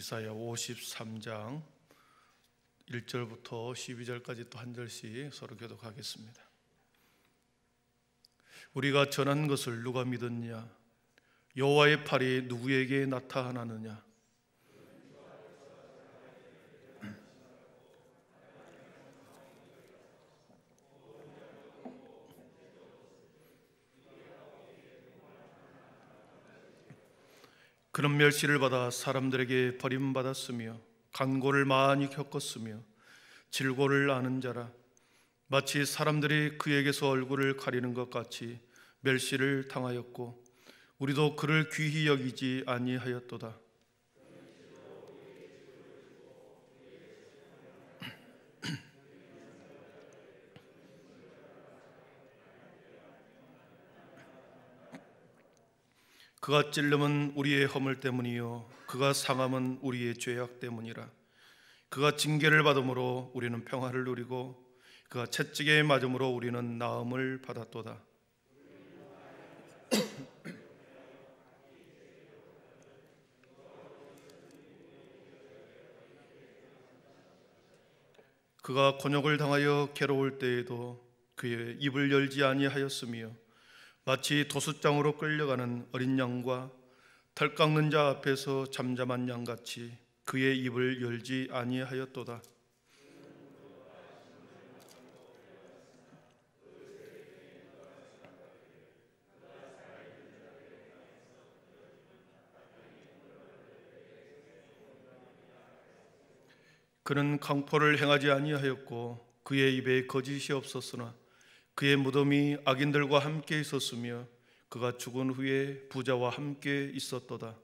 이사야 53장 1절부터 12절까지 또 한 절씩 서로 교독하겠습니다. 우리가 전한 것을 누가 믿었냐? 여호와의 팔이 누구에게 나타나느냐? 그는 멸시를 받아 사람들에게 버림받았으며 간고를 많이 겪었으며 질고를 아는 자라. 마치 사람들이 그에게서 얼굴을 가리는 것 같이 멸시를 당하였고 우리도 그를 귀히 여기지 아니하였도다. 그가 찔름은 우리의 허물 때문이요 그가 상함은 우리의 죄악 때문이라. 그가 징계를 받음으로 우리는 평화를 누리고 그가 채찍에 맞음으로 우리는 나음을 받았도다. 그가 곤욕을 당하여 괴로울 때에도 그의 입을 열지 아니하였으며 마치 도숫장으로 끌려가는 어린 양과 털 깎는 자 앞에서 잠잠한 양같이 그의 입을 열지 아니하였도다. 그는 강포를 행하지 아니하였고 그의 입에 거짓이 없었으나 그의 무덤이 악인들과 함께 있었으며 그가 죽은 후에 부자와 함께 있었도다.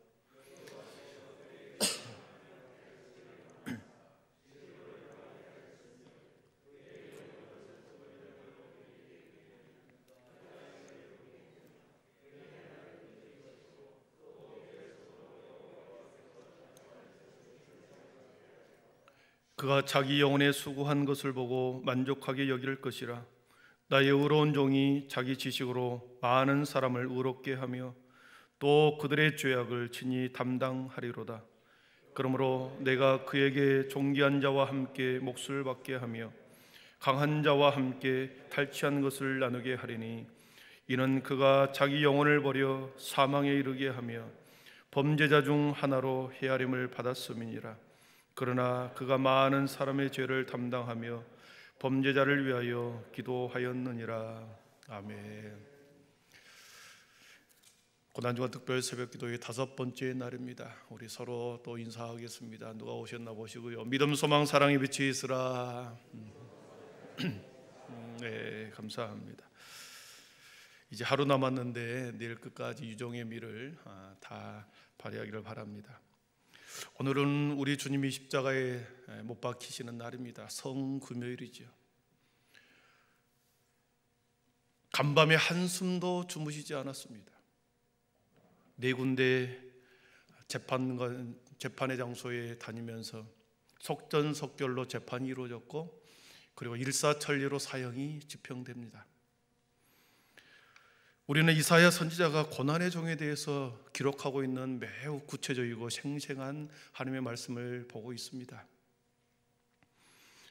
그가 자기 영혼에 수고한 것을 보고 만족하게 여길 것이라. 나의 의로운 종이 자기 지식으로 많은 사람을 의롭게 하며 또 그들의 죄악을 친히 담당하리로다. 그러므로 내가 그에게 존귀한 자와 함께 몫을 받게 하며 강한 자와 함께 탈취한 것을 나누게 하리니 이는 그가 자기 영혼을 버려 사망에 이르게 하며 범죄자 중 하나로 헤아림을 받았음이니라. 그러나 그가 많은 사람의 죄를 담당하며 범죄자를 위하여 기도하였느니라. 아멘. 고난주간 특별 새벽기도의 5번째 날입니다. 우리 서로 또 인사하겠습니다. 누가 오셨나 보시고요. 믿음, 소망, 사랑의 빛이 있으라. 네, 감사합니다. 이제 하루 남았는데 내일 끝까지 유종의 미를 다 발휘하기를 바랍니다. 오늘은 우리 주님이 십자가에 못 박히시는 날입니다. 성금요일이죠. 간밤에 한숨도 주무시지 않았습니다. 4군데 재판의 장소에 다니면서 속전속결로 재판이 이루어졌고 그리고 일사천리로 사형이 집행됩니다. 우리는 이사야 선지자가 고난의 종에 대해서 기록하고 있는 매우 구체적이고 생생한 하나님의 말씀을 보고 있습니다.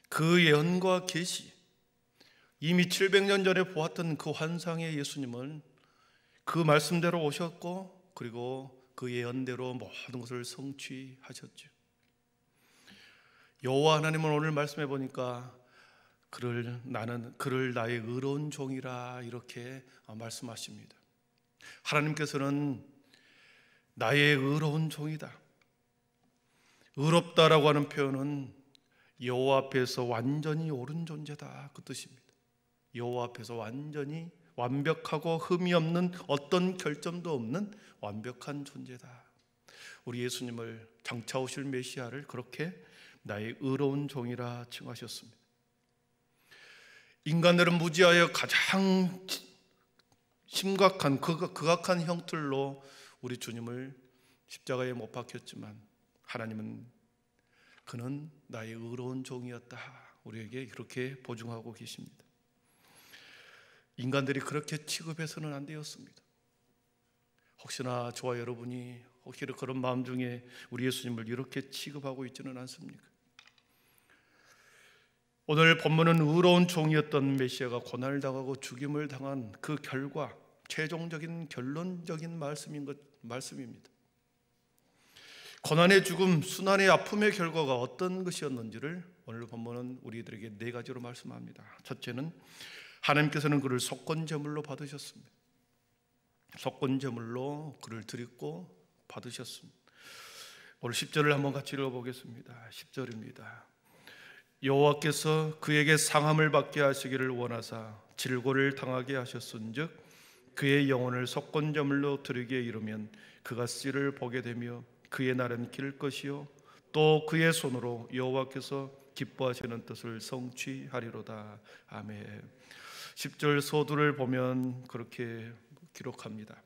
그 예언과 계시, 이미 700년 전에 보았던 그 환상의 예수님은 그 말씀대로 오셨고 그리고 그 예언대로 모든 것을 성취하셨죠. 여호와 하나님은 오늘 말씀해 보니까 그를 나의 의로운 종이라 이렇게 말씀하십니다. 하나님께서는 나의 의로운 종이다. 의롭다라고 하는 표현은 여호와 앞에서 완전히 옳은 존재다 그 뜻입니다. 여호와 앞에서 완전히 완벽하고 흠이 없는 어떤 결점도 없는 완벽한 존재다. 우리 예수님을 장차 오실 메시아를 그렇게 나의 의로운 종이라 칭하셨습니다. 인간들은 무지하여 가장 심각한 극악한 형틀로 우리 주님을 십자가에 못 박혔지만 하나님은 그는 나의 의로운 종이었다 우리에게 그렇게 보증하고 계십니다. 인간들이 그렇게 취급해서는 안 되었습니다. 혹시나 저와 여러분이 혹시나 그런 마음 중에 우리 예수님을 이렇게 취급하고 있지는 않습니까? 오늘 본문은 의로운 종이었던 메시아가 고난을 당하고 죽임을 당한 그 결과, 최종적인 결론적인 말씀입니다. 고난의 죽음, 순환의 아픔의 결과가 어떤 것이었는지를 오늘 본문은 우리들에게 네 가지로 말씀합니다. 첫째는 하나님께서는 그를 속건제물로 받으셨습니다. 속건제물로 그를 드리고 받으셨습니다. 오늘 10절을 한번 같이 읽어보겠습니다. 10절입니다. 여호와께서 그에게 상함을 받게 하시기를 원하사 질고를 당하게 하셨은즉 그의 영혼을 속건제물로 드리기에 이르면 그가 씨를 보게 되며 그의 날은 길 것이요 또 그의 손으로 여호와께서 기뻐하시는 뜻을 성취하리로다. 아멘. 10절 서두를 보면 그렇게 기록합니다.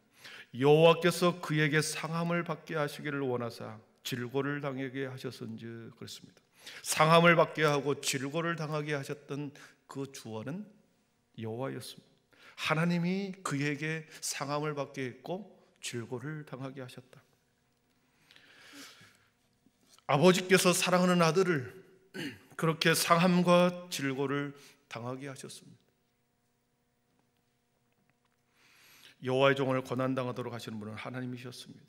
여호와께서 그에게 상함을 받게 하시기를 원하사 질고를 당하게 하셨은즉 그렇습니다. 상함을 받게 하고 질고를 당하게 하셨던 그 주어는 여호와였습니다. 하나님이 그에게 상함을 받게 했고 질고를 당하게 하셨다. 아버지께서 사랑하는 아들을 그렇게 상함과 질고를 당하게 하셨습니다. 여호와의 종을 고난당하도록 하시는 분은 하나님이셨습니다.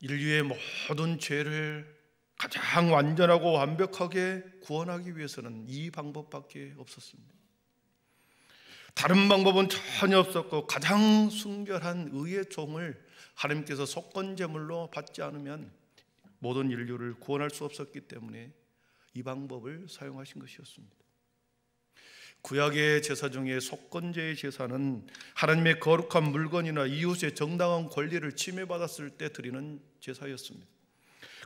인류의 모든 죄를 가장 완전하고 완벽하게 구원하기 위해서는 이 방법밖에 없었습니다. 다른 방법은 전혀 없었고 가장 순결한 의의 종을 하나님께서 속건제물로 받지 않으면 모든 인류를 구원할 수 없었기 때문에 이 방법을 사용하신 것이었습니다. 구약의 제사 중에 속건제의 제사는 하나님의 거룩한 물건이나 이웃의 정당한 권리를 침해받았을 때 드리는 제사였습니다.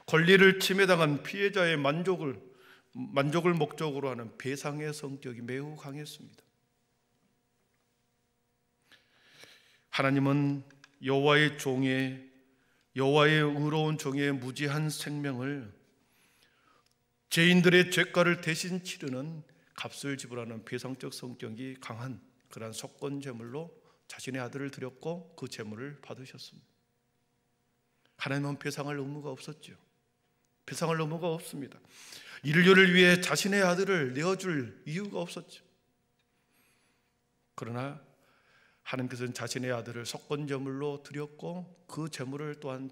권리를 침해당한 피해자의 만족을 목적으로 하는 배상의 성격이 매우 강했습니다. 하나님은 여호와의 의로운 종의 무지한 생명을 죄인들의 죄가를 대신 치르는 값을 지불하는 배상적 성격이 강한 그러한 속건제물로 자신의 아들을 드렸고 그 제물을 받으셨습니다. 하나님은 배상할 의무가 없었죠. 배상할 의무가 없습니다. 인류를 위해 자신의 아들을 내어줄 이유가 없었죠. 그러나 하나님께서는 자신의 아들을 속건제물로 드렸고 그 제물을 또한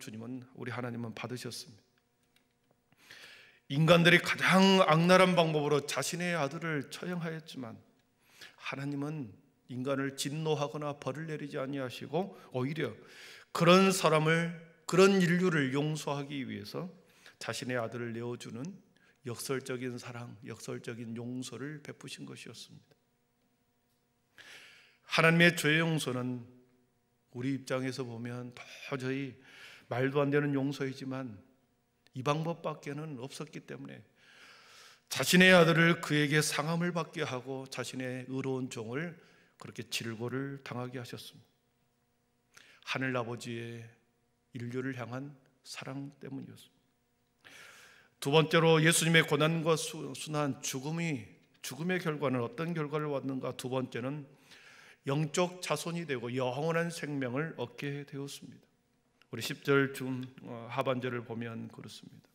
우리 하나님은 받으셨습니다. 인간들이 가장 악랄한 방법으로 자신의 아들을 처형하였지만 하나님은 인간을 진노하거나 벌을 내리지 아니하시고 오히려 그런 인류를 용서하기 위해서 자신의 아들을 내어주는 역설적인 사랑, 역설적인 용서를 베푸신 것이었습니다. 하나님의 죄 용서는 우리 입장에서 보면 도저히 말도 안 되는 용서이지만 이 방법밖에는 없었기 때문에 자신의 아들을 그에게 상함을 받게 하고 자신의 의로운 종을 그렇게 질고를 당하게 하셨습니다. 하늘아버지의 인류를 향한 사랑 때문이었습니다. 두 번째로 예수님의 고난과 순환, 죽음의 결과는 어떤 결과를 얻는가? 두 번째는 영적 자손이 되고 영원한 생명을 얻게 되었습니다. 우리 10절 하반절을 보면 그렇습니다.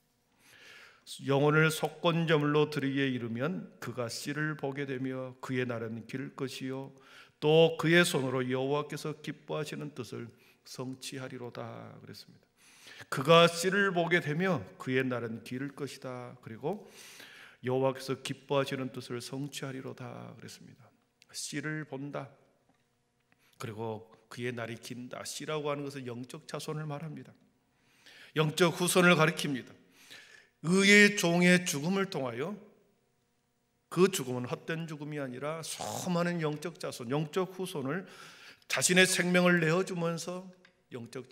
영혼을 속건제물로 드리기에 이르면 그가 씨를 보게 되며 그의 날은 길 것이요 또 그의 손으로 여호와께서 기뻐하시는 뜻을 성취하리로다 그랬습니다. 그가 씨를 보게 되며 그의 날은 길 것이다. 그리고 여호와께서 기뻐하시는 뜻을 성취하리로다 그랬습니다. 씨를 본다. 그리고 그의 날이 긴다. 씨라고 하는 것은 영적 자손을 말합니다. 영적 후손을 가리킵니다. 의의 종의 죽음을 통하여 그 죽음은 헛된 죽음이 아니라 수많은 영적 자손, 영적 후손을 자신의 생명을 내어주면서 영적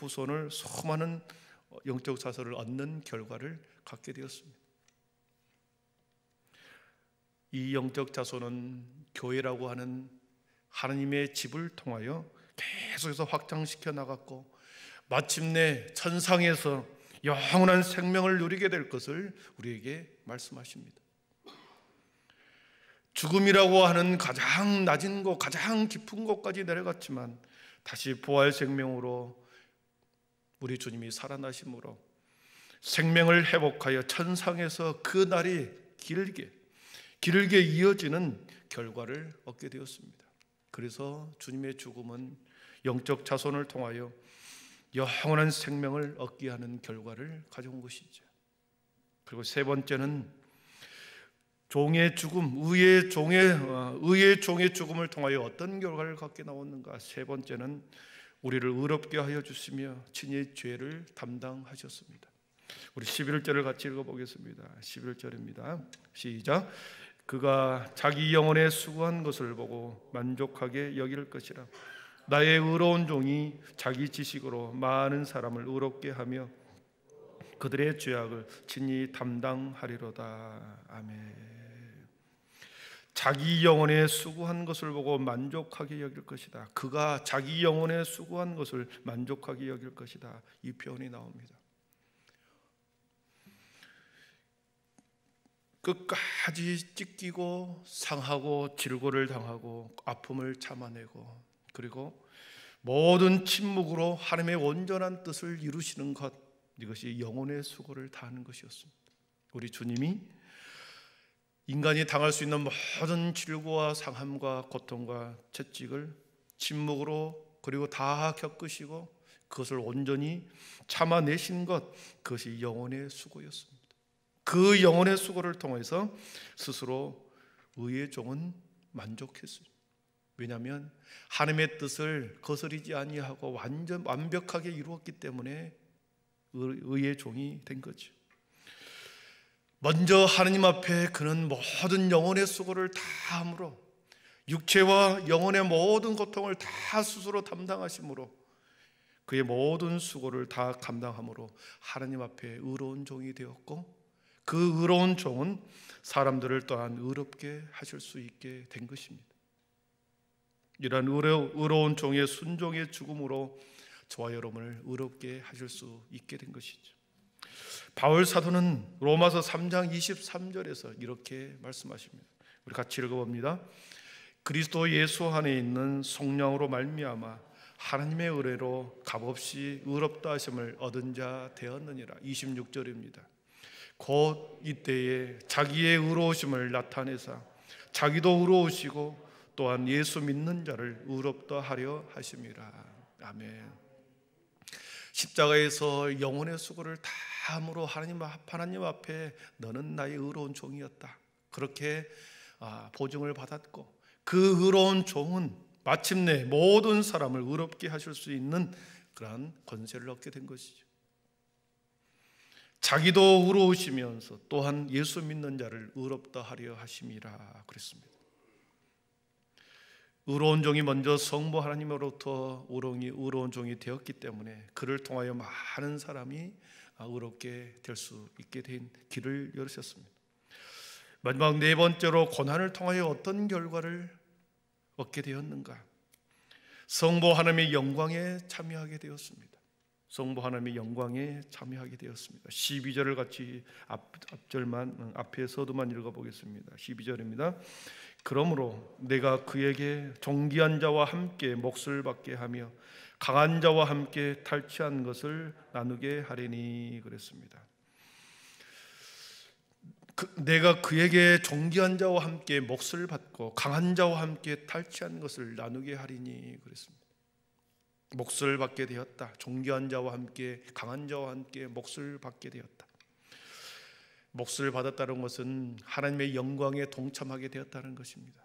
후손을 수많은 영적 자손을 얻는 결과를 갖게 되었습니다. 이 영적 자손은 교회라고 하는 하나님의 집을 통하여 계속해서 확장시켜 나갔고 마침내 천상에서 영원한 생명을 누리게 될 것을 우리에게 말씀하십니다. 죽음이라고 하는 가장 낮은 곳, 가장 깊은 곳까지 내려갔지만 다시 부활 생명으로 우리 주님이 살아나심으로 생명을 회복하여 천상에서 그 날이 길게 이어지는 결과를 얻게 되었습니다. 그래서 주님의 죽음은 영적 자손을 통하여 영원한 생명을 얻게 하는 결과를 가져온 것이죠. 그리고 세 번째는 종의 죽음, 의의 종의 죽음을 통하여 어떤 결과를 갖게 나왔는가? 세 번째는 우리를 의롭게 하여 주시며 친히 죄를 담당하셨습니다. 우리 11절을 같이 읽어보겠습니다. 11절입니다. 시작. 그가 자기 영혼에 수고한 것을 보고 만족하게 여길 것이라. 나의 의로운 종이 자기 지식으로 많은 사람을 의롭게 하며 그들의 죄악을 친히 담당하리로다. 아멘. 자기 영혼에 수고한 것을 보고 만족하게 여길 것이다. 그가 자기 영혼에 수고한 것을 만족하게 여길 것이다. 이 표현이 나옵니다. 끝까지 찢기고 상하고 질고를 당하고 아픔을 참아내고 그리고 모든 침묵으로 하나님의 온전한 뜻을 이루시는 것, 이것이 영혼의 수고를 다하는 것이었습니다. 우리 주님이 인간이 당할 수 있는 모든 질고와 상함과 고통과 채찍을 침묵으로 그리고 다 겪으시고 그것을 온전히 참아내신 것, 그것이 영혼의 수고였습니다. 그 영혼의 수고를 통해서 스스로 의의 종은 만족했습니다. 왜냐하면 하나님의 뜻을 거스리지 아니하고 완벽하게 이루었기 때문에 의의 종이 된 거죠. 먼저 하나님 앞에 그는 모든 영혼의 수고를 다 함으로 육체와 영혼의 모든 고통을 다 스스로 담당하심으로 그의 모든 수고를 다 감당함으로 하나님 앞에 의로운 종이 되었고 그 의로운 종은 사람들을 또한 의롭게 하실 수 있게 된 것입니다. 이러한 의로운 종의 순종의 죽음으로 저와 여러분을 의롭게 하실 수 있게 된 것이죠. 바울 사도는 로마서 3장 23절에서 이렇게 말씀하십니다. 우리 같이 읽어봅니다. 그리스도 예수 안에 있는 성령으로 말미암아 하나님의 은혜로 값없이 의롭다 하심을 얻은 자 되었느니라. 26절입니다. 곧 이때에 자기의 의로우심을 나타내사 자기도 의로우시고 또한 예수 믿는 자를 의롭다 하려 하심이라. 아멘. 십자가에서 영혼의 수고를 다 함으로 하나님 앞에 너는 나의 의로운 종이었다, 그렇게 보증을 받았고 그 의로운 종은 마침내 모든 사람을 의롭게 하실 수 있는 그러한 권세를 얻게 된 것이죠. 자기도 의로우시면서 또한 예수 믿는 자를 의롭다 하려 하심이라 그랬습니다. 의로운 종이 먼저 성부 하나님으로부터 의로운 종이 되었기 때문에 그를 통하여 많은 사람이 의롭게 될 수 있게 된 길을 열으셨습니다. 마지막 네 번째로 고난을 통하여 어떤 결과를 얻게 되었는가? 성부 하나님의 영광에 참여하게 되었습니다. 성부 하나님의 영광에 참여하게 되었습니다. 12절을 같이 앞에서도만 읽어보겠습니다. 12절입니다. 그러므로 내가 그에게 존귀한 자와 함께 몫을 받게 하며 강한 자와 함께 탈취한 것을 나누게 하리니 그랬습니다. 내가 그에게 존귀한 자와 함께 몫을 받고 강한 자와 함께 탈취한 것을 나누게 하리니 그랬습니다. 몫을 받게 되었다. 존귀한 자와 함께 강한 자와 함께 몫을 받게 되었다. 몫을 받았다는 것은 하나님의 영광에 동참하게 되었다는 것입니다.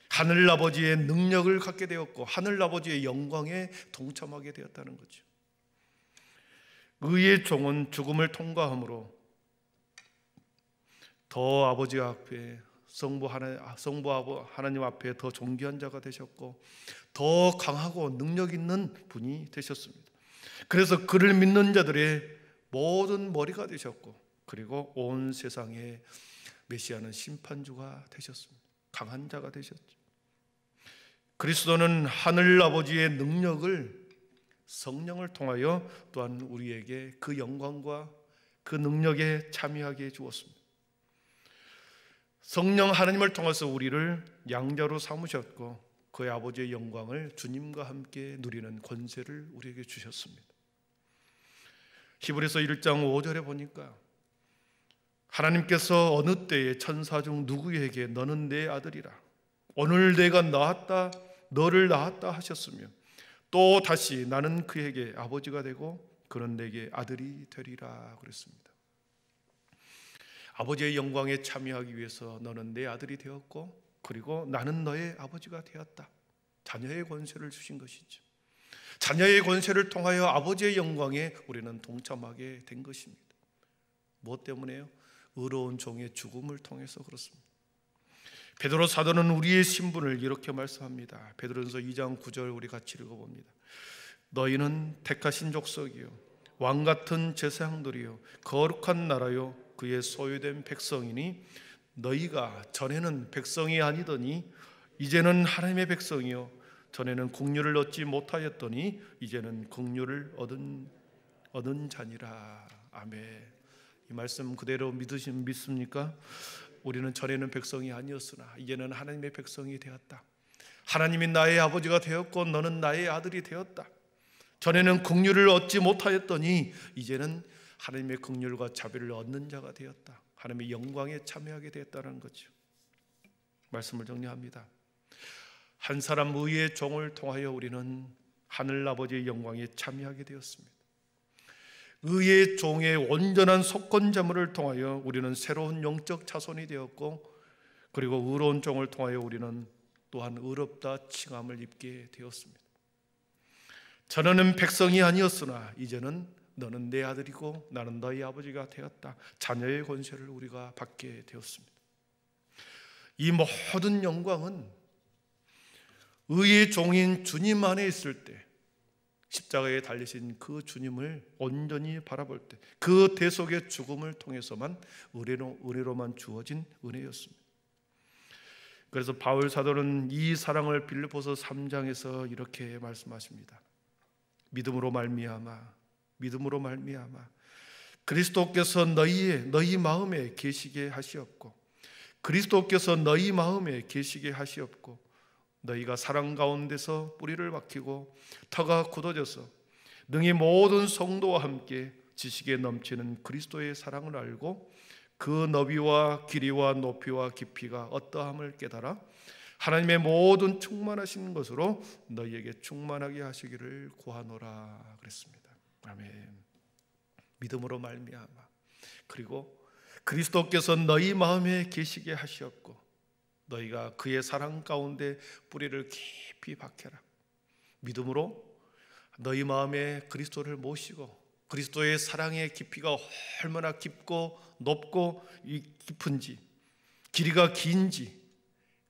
하늘아버지의 능력을 갖게 되었고 하늘아버지의 영광에 동참하게 되었다는 거죠. 의의 종은 죽음을 통과함으로 더 아버지 앞에 성부 하나님 앞에 더 존귀한 자가 되셨고 더 강하고 능력 있는 분이 되셨습니다. 그래서 그를 믿는 자들의 모든 머리가 되셨고 그리고 온 세상의 메시아는 심판주가 되셨습니다. 강한 자가 되셨죠. 그리스도는 하늘 아버지의 능력을 성령을 통하여 또한 우리에게 그 영광과 그 능력에 참여하게 해 주었습니다. 성령 하나님을 통해서 우리를 양자로 삼으셨고 그의 아버지의 영광을 주님과 함께 누리는 권세를 우리에게 주셨습니다. 히브리서 1장 5절에 보니까 하나님께서 어느 때에 천사 중 누구에게 너는 내 아들이라, 오늘 내가 낳았다 너를 낳았다 하셨으며 또 다시 나는 그에게 아버지가 되고 그는 내게 아들이 되리라 그랬습니다. 아버지의 영광에 참여하기 위해서 너는 내 아들이 되었고 그리고 나는 너의 아버지가 되었다. 자녀의 권세를 주신 것이죠. 자녀의 권세를 통하여 아버지의 영광에 우리는 동참하게 된 것입니다. 무엇 때문에요? 의로운 종의 죽음을 통해서 그렇습니다. 베드로 사도는 우리의 신분을 이렇게 말씀합니다. 베드로전서 2장 9절 우리 같이 읽어봅니다. 너희는 택하신 족속이요 왕같은 제사장들이요 거룩한 나라요 그의 소유된 백성이니 너희가 전에는 백성이 아니더니 이제는 하나님의 백성이요 전에는 국류를 얻지 못하였더니 이제는 국류를 얻은 자니라. 아멘. 이 말씀 그대로 믿습니까? 우리는 전에는 백성이 아니었으나 이제는 하나님의 백성이 되었다. 하나님이 나의 아버지가 되었고 너는 나의 아들이 되었다. 전에는 국류를 얻지 못하였더니 이제는 하나님의 국률과 자비를 얻는 자가 되었다. 하나님의 영광에 참여하게 되었다는 거죠. 말씀을 정리합니다. 한 사람 의의 종을 통하여 우리는 하늘 아버지의 영광에 참여하게 되었습니다. 의의 종의 온전한 속건자물을 통하여 우리는 새로운 영적 자손이 되었고 그리고 의로운 종을 통하여 우리는 또한 의롭다 칭함을 입게 되었습니다. 전에는 백성이 아니었으나 이제는 너는 내 아들이고 나는 너희 아버지가 되었다. 자녀의 권세를 우리가 받게 되었습니다. 이 모든 영광은 의의 종인 주님 안에 있을 때, 십자가에 달리신 그 주님을 온전히 바라볼 때, 그 대속의 죽음을 통해서만 은혜로만 주어진 은혜였습니다. 그래서 바울 사도는 이 사랑을 빌립보서 3장에서 이렇게 말씀하십니다. 믿음으로 말미암아 그리스도께서 너희 마음에 계시게 하시옵고 그리스도께서 너희 마음에 계시게 하시옵고 너희가 사랑 가운데서 뿌리를 박히고 터가 굳어져서 능히 모든 성도와 함께 지식에 넘치는 그리스도의 사랑을 알고 그 너비와 길이와 높이와 깊이가 어떠함을 깨달아 하나님의 모든 충만하신 것으로 너희에게 충만하게 하시기를 구하노라 그랬습니다. 아멘. 믿음으로 말미암아 그리고 그리스도께서 너희 마음에 계시게 하시었고 너희가 그의 사랑 가운데 뿌리를 깊이 박혀라. 믿음으로 너희 마음에 그리스도를 모시고 그리스도의 사랑의 깊이가 얼마나 깊고 높고 깊은지 길이가 긴지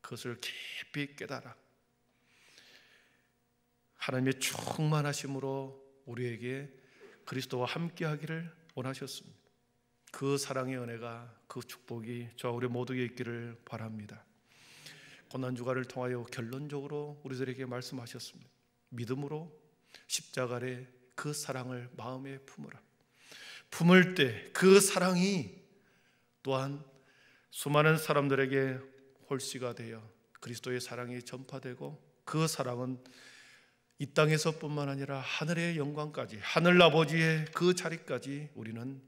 그것을 깊이 깨달아 하나님의 충만하심으로 우리에게 그리스도와 함께하기를 원하셨습니다. 그 사랑의 은혜가 그 축복이 저와 우리 모두에게 있기를 바랍니다. 고난주간을 통하여 결론적으로 우리들에게 말씀하셨습니다. 믿음으로 십자가의 그 사랑을 마음에 품으라. 품을 때 그 사랑이 또한 수많은 사람들에게 홀씨가 되어 그리스도의 사랑이 전파되고 그 사랑은 이 땅에서뿐만 아니라 하늘의 영광까지 하늘 아버지의 그 자리까지 우리는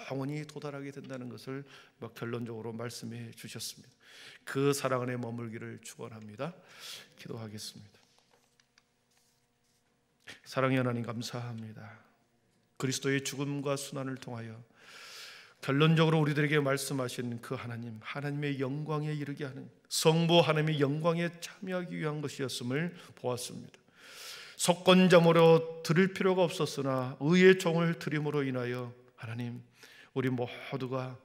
영원히 도달하게 된다는 것을 결론적으로 말씀해 주셨습니다. 그 사랑 안에 머물기를 축원합니다. 기도하겠습니다. 사랑의 하나님 감사합니다. 그리스도의 죽음과 순환을 통하여 결론적으로 우리들에게 말씀하신 그 하나님, 하나님의 영광에 이르게 하는 성부 하나님의 영광에 참여하기 위한 것이었음을 보았습니다. 속건자물로 드릴 필요가 없었으나 의의 종을 드림으로 인하여 하나님 우리 모두가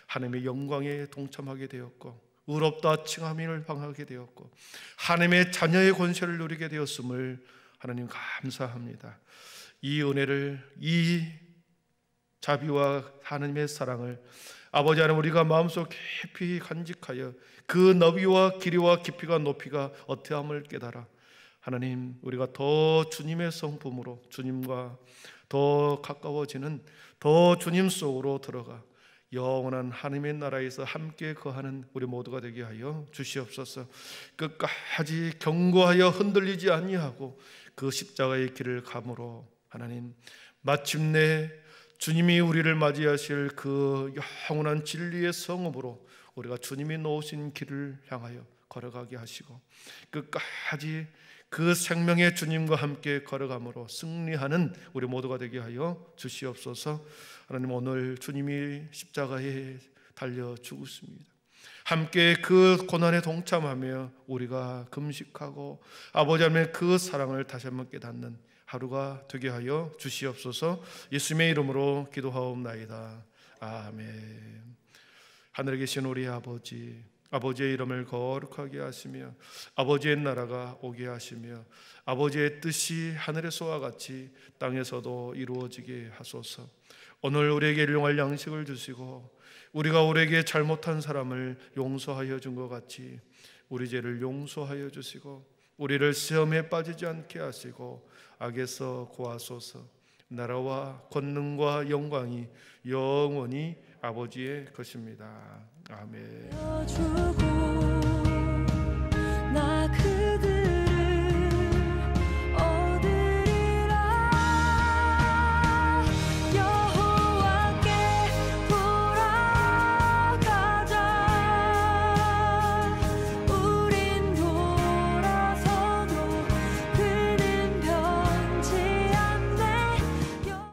하나님의 영광에 동참하게 되었고 의롭다 칭함을 방하게 되었고 하나님의 자녀의 권세를 누리게 되었음을 하나님 감사합니다. 이 은혜를 이 자비와 하나님의 사랑을 아버지 하나님 우리가 마음속 깊이 간직하여 그 너비와 길이와 깊이가 높이가 어떠함을 깨달아 하나님 우리가 더 주님의 성품으로 주님과 더 가까워지는 더 주님 속으로 들어가 영원한 하나님의 나라에서 함께 거하는 우리 모두가 되게 하여 주시옵소서. 끝까지 견고하여 흔들리지 아니하고 그 십자가의 길을 감으로 하나님 마침내 주님이 우리를 맞이하실 그 영원한 진리의 성읍으로 우리가 주님이 놓으신 길을 향하여 걸어가게 하시고 끝까지 그 생명의 주님과 함께 걸어감으로 승리하는 우리 모두가 되게 하여 주시옵소서. 하나님, 오늘 주님이 십자가에 달려 죽으십니다. 함께 그 고난에 동참하며 우리가 금식하고 아버지 하나님의 그 사랑을 다시 한번 깨닫는 하루가 되게 하여 주시옵소서. 예수님의 이름으로 기도하옵나이다. 아멘. 하늘에 계신 우리 아버지, 아버지의 이름을 거룩하게 하시며 아버지의 나라가 오게 하시며 아버지의 뜻이 하늘에서와 같이 땅에서도 이루어지게 하소서. 오늘 우리에게 일용할 양식을 주시고 우리가 우리에게 잘못한 사람을 용서하여 준 것 같이 우리 죄를 용서하여 주시고 우리를 시험에 빠지지 않게 하시고 악에서 구하소서. 나라와 권능과 영광이 영원히 아버지의 것입니다. 아멘.